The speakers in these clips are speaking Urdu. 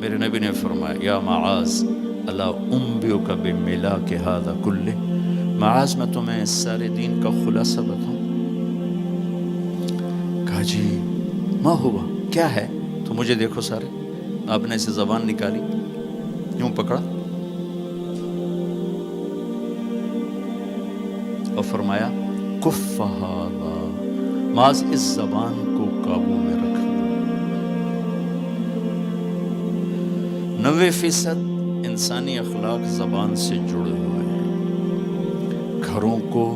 میرے نبی نے فرمایا یا معاذ الا انبئک بملاک ھذا کلہ، معاذ میں تمہیں اس سارے دین کا خلاصہ بتاؤں؟ کہا جی ما ہوا، کیا ہے؟ تو مجھے دیکھو سارے، آپ نے اسے زبان نکالی، یوں پکڑا اور فرمایا کف ھذا، معاذ اس زبان کو قابو میں رکھ لو۔ 90% انسانی اخلاق زبان سے جڑے ہوئے ہیں۔ گھروں کو،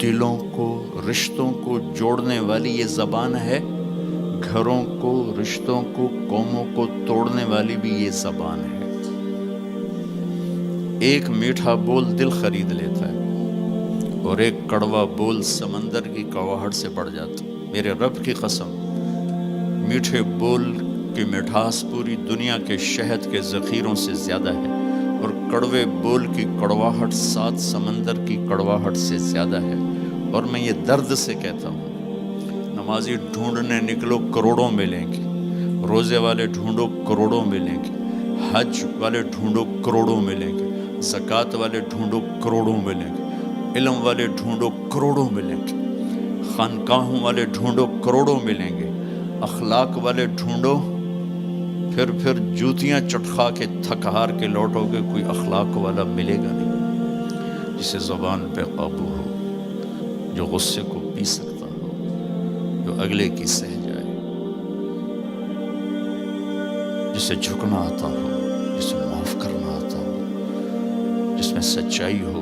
دلوں کو، رشتوں کو جوڑنے والی یہ زبان ہے، گھروں کو، رشتوں کو، قوموں کو توڑنے والی بھی یہ زبان ہے۔ ایک میٹھا بول دل خرید لیتا ہے اور ایک کڑوا بول سمندر کی کڑواہٹ سے بڑھ جاتا۔ میرے رب کی قسم، میٹھے بول کی مٹھاس پوری دنیا کے شہد کے ذخیروں سے زیادہ ہے، اور کڑوے بول کی کڑواہٹ 7 سمندر کی کڑواہٹ سے زیادہ ہے۔ اور میں یہ درد سے کہتا ہوں، نمازی ڈھونڈنے نکلو کروڑوں ملیں گے، روزے والے ڈھونڈو کروڑوں ملیں گے، حج والے ڈھونڈو کروڑوں ملیں گے، زکوٰۃ والے ڈھونڈو کروڑوں ملیں گے، علم والے ڈھونڈو کروڑوں ملیں گے، خانقاہوں والے ڈھونڈو کروڑوں ملیں گے، اخلاق والے ڈھونڈو، پھر جوتیاں چٹخا کے تھک ہار کے لوٹو گے، کوئی اخلاق والا ملے گا نہیں، جسے زبان پہ قابو ہو، جو غصے کو پی سکتا ہو، جو اگلے کی سہ جائے، جسے جھکنا آتا ہو، جسے معاف کرنا آتا ہو، جس میں سچائی ہو،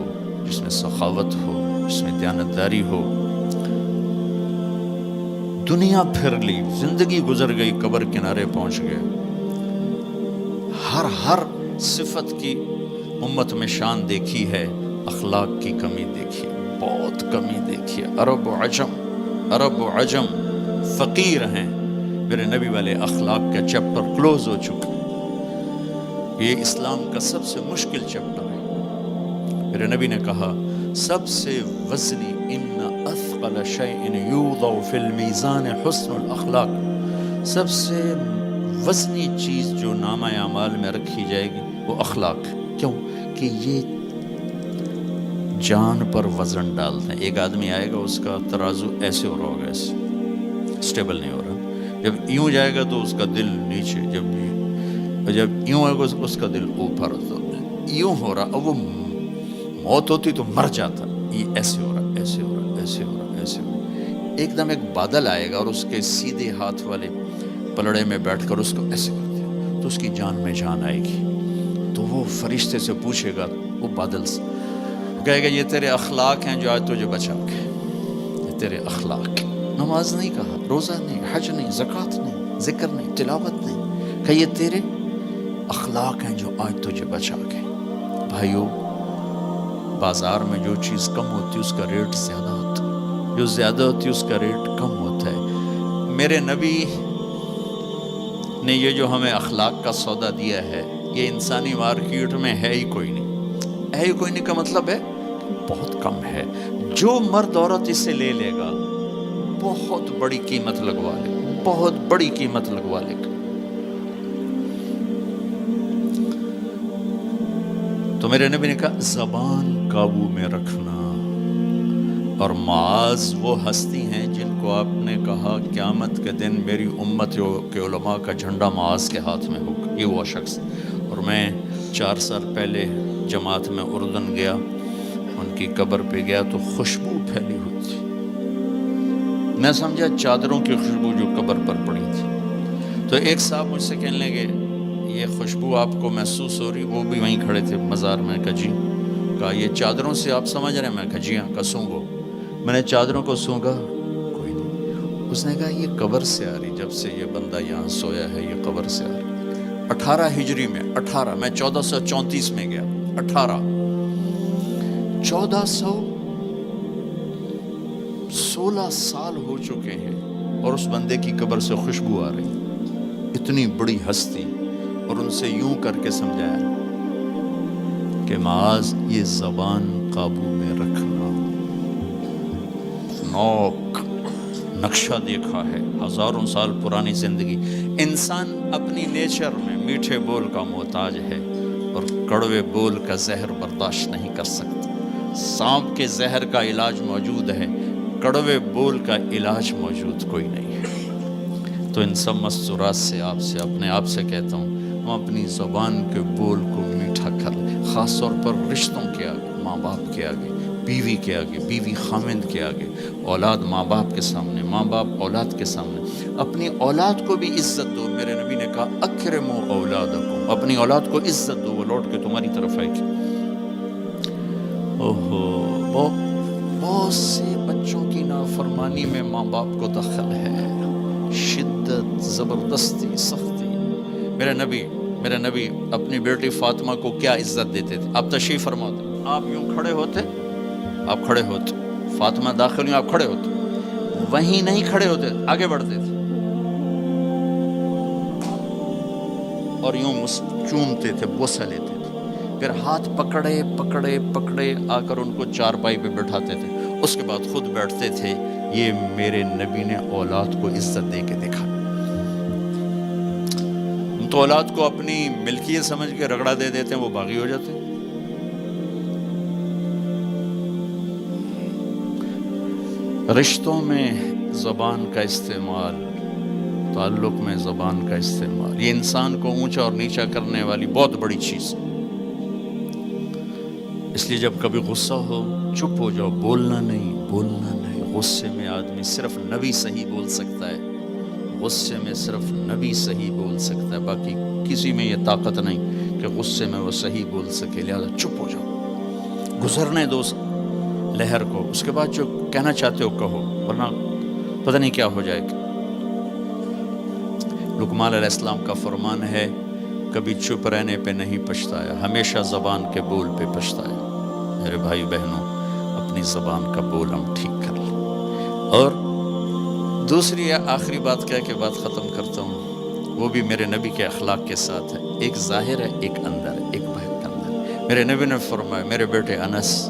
جس میں سخاوت ہو، جس میں دیانتداری ہو۔ دنیا پھر لی، زندگی گزر گئی، قبر کنارے پہنچ گئے، ہر صفت کی امت میں شان دیکھی ہے، اخلاق کی کمی دیکھی ہے، بہت کمی دیکھی ہے۔ عرب و عجم فقیر ہیں، میرے نبی والے اخلاق کا چیپٹر کلوز ہو چکا۔ یہ اسلام کا سب سے مشکل چیپٹر ہے۔ میرے نبی نے کہا سب سے وزنی ان اثقل شیء یوضع فی المیزان حسن الاخلاق، سب سے وزنی چیز جو نامہ اعمال میں رکھی جائے گی وہ اخلاق ہے۔ کیوں؟ کہ یہ جان پر وزن ڈالتے ہیں۔ ایک آدمی آئے گا، اس کا ترازو ایسے ہو رہا ہوگا، ایسے اسٹیبل نہیں ہو رہا، جب یوں جائے گا تو اس کا دل نیچے، جب یوں آئے گا اس کا دل اوپر، تو یوں ہو رہا، اب وہ موت ہوتی تو مر جاتا، یہ ایسے ہو رہا، ایسے ہو رہا، ایسے ہو رہا، ایسے ہو رہا۔ ایک دم ایک بادل آئے گا اور اس کے سیدھے ہاتھ والے پلڑے میں بیٹھ کر اس کو ایسے کرتے ہیں تو اس کی جان میں جان آئے گی۔ تو وہ فرشتے سے پوچھے گا، وہ بادل سے کہے گا یہ تیرے اخلاق ہیں جو آج تجھے بچا کے، یہ تیرے اخلاق۔ نماز نہیں کہا، روزہ نہیں، حج نہیں، زکوٰۃ نہیں، ذکر نہیں، تلاوت نہیں، کہ یہ تیرے اخلاق ہیں جو آج تجھے بچا کے۔ بھائیو، بازار میں جو چیز کم ہوتی ہے اس کا ریٹ زیادہ ہوتا ہے، جو زیادہ ہوتی ہے اس کا ریٹ کم ہوتا ہے۔ میرے نبی نے یہ جو ہمیں اخلاق کا سودا دیا ہے، یہ انسانی مارکیٹ میں ہے ہی کوئی نہیں۔ ہے ہی کوئی نہیں کا مطلب ہے بہت کم ہے۔ جو مرد عورت اسے لے لے گا بہت بڑی قیمت لگوا لے گا، بہت بڑی قیمت لگوا لے گا۔ تو میرے نبی نے کہا زبان قابو میں رکھنا۔ اور معاذ وہ ہستی ہیں جن کو آپ نے کہا قیامت کے دن میری امت کے علماء کا جھنڈا معاذ کے ہاتھ میں ہوگا، یہ وہ شخص۔ اور میں 4 سال پہلے جماعت میں اردن گیا، ان کی قبر پہ گیا تو خوشبو پھیلی ہوئی تھی، میں سمجھا چادروں کی خوشبو جو قبر پر پڑی تھی۔ تو ایک صاحب مجھ سے کہنے لگے یہ خوشبو آپ کو محسوس ہو رہی؟ وہ بھی وہیں کھڑے تھے مزار میں۔ کہا جی۔ کہا یہ چادروں سے آپ سمجھ رہے ہیں؟ میں کہا جی ہاں۔ کہا سونگو۔ میں نے چادروں کو سونگا، کوئی نہیں۔ اس نے کہا یہ قبر سے آ رہی، جب سے یہ بندہ یہاں سویا ہے یہ قبر سے آ رہی۔ 18 ہجری میں، 18 میں 1434 میں گیا، 1416 سال ہو چکے ہیں اور اس بندے کی قبر سے خوشبو آ رہی، اتنی بڑی ہستی۔ اور ان سے یوں کر کے سمجھایا کہ معاذ یہ زبان قابو میں رکھنا۔ نوک نقشہ دیکھا ہے، 1000 سال پرانی زندگی، انسان اپنی نیچر میں میٹھے بول کا محتاج ہے اور کڑوے بول کا زہر برداشت نہیں کر سکتا۔ سانپ کے زہر کا علاج موجود ہے، کڑوے بول کا علاج موجود کوئی نہیں ہے۔ تو ان سب مستورات سے اپنے آپ سے کہتا ہوں، ہم اپنی زبان کے بول کو میٹھا کر لیں، خاص طور پر رشتوں کے آگے، ماں باپ کے آگے، بیوی کے آگے، بیوی خامند کے آگے، اولاد ماں باپ کے سامنے، ماں باپ اولاد کے سامنے۔ اپنی اولاد کو بھی عزت دو۔ میرے نبی نے کہا اکرموا اولادکم، اپنی اولاد کو عزت دو، وہ لوٹ کے تمہاری طرف آئے گی۔ بہت سے بچوں کی نافرمانی میں ماں باپ کو دخل ہے، شدت، زبردستی، سختی۔ میرے نبی اپنی بیٹی فاطمہ کو کیا عزت دیتے تھے؟ آپ تشریف فرماتے، آپ یوں کھڑے ہوتے، فاطمہ داخل ہوئی، آپ کھڑے ہوتے، وہیں نہیں کھڑے ہوتے، آگے بڑھتے تھے اور یوں چومتے تھے، بوسہ لیتے تھے، پھر ہاتھ پکڑے آ کر ان کو چارپائی پہ بٹھاتے تھے، اس کے بعد خود بیٹھتے تھے۔ یہ میرے نبی نے اولاد کو عزت دے کے دیکھا۔ ہم تو اولاد کو اپنی ملکیت سمجھ کے رگڑا دے دیتے ہیں، وہ باغی ہو جاتے ہیں۔ رشتوں میں زبان کا استعمال، تعلق میں زبان کا استعمال، یہ انسان کو اونچا اور نیچا کرنے والی بہت بڑی چیز ہے۔ اس لیے جب کبھی غصہ ہو، چپ ہو جاؤ، بولنا نہیں۔ غصے میں آدمی صرف نبی صحیح بول سکتا ہے، غصے میں صرف نبی صحیح بول سکتا ہے، باقی کسی میں یہ طاقت نہیں کہ غصے میں وہ صحیح بول سکے۔ لہذا چپ ہو جاؤ، گزرنے دو لہر کو، اس کے بعد جو کہنا چاہتے ہو کہو، ورنہ پتہ نہیں کیا ہو جائے گا۔ لقمان علیہ السلام کا فرمان ہے، کبھی چپ رہنے پہ نہیں پچھتایا، ہمیشہ زبان کے بول پہ پچھتایا۔ میرے بھائی بہنوں، اپنی زبان کا بول ہم ٹھیک کر لیں۔ اور دوسری آخری بات کہہ کے بات ختم کرتا ہوں، وہ بھی میرے نبی کے اخلاق کے ساتھ ہے، ایک ظاہر ہے، ایک اندر ہے، ایک باہر کا اندر ہے۔ میرے نبی نے فرمایا، میرے بیٹے انس،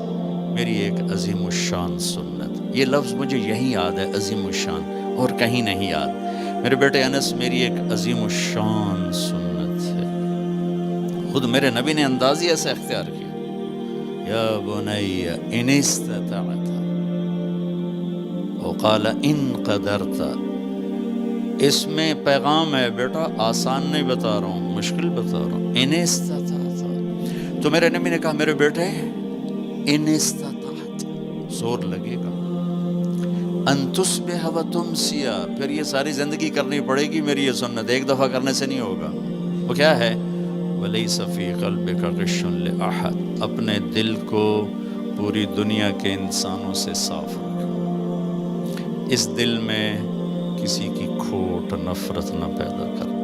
میری ایک عظیم الشان سنت، یہ لفظ مجھے یہی یاد ہے، عظیم الشان، اور کہیں نہیں یاد۔ میرے بیٹے انس، میری ایک عظیم الشان سنت ہے۔ خود میرے نبی نے انداز ہی ایسا اختیار کیا، یا بنی ان استطعت وقال ان قدرت۔ اس میں پیغام ہے، بیٹا آسان نہیں بتا رہا ہوں، مشکل بتا رہا ہوں۔ ان استطعت، تو میرے نبی نے کہا میرے بیٹے ان استطعت، زور لگے گا، ان تصبح و تمسی، پھر یہ ساری زندگی کرنی پڑے گی میری یہ سنت، ایک دفعہ کرنے سے نہیں ہوگا۔ وہ کیا ہے؟ وَلَيْسَ فِي قَلْبِكَ غِشٌّ لِأَحَدٍ، اپنے دل کو پوری دنیا کے انسانوں سے صاف رکھ، اس دل میں کسی کی کھوٹ، نفرت نہ پیدا کر۔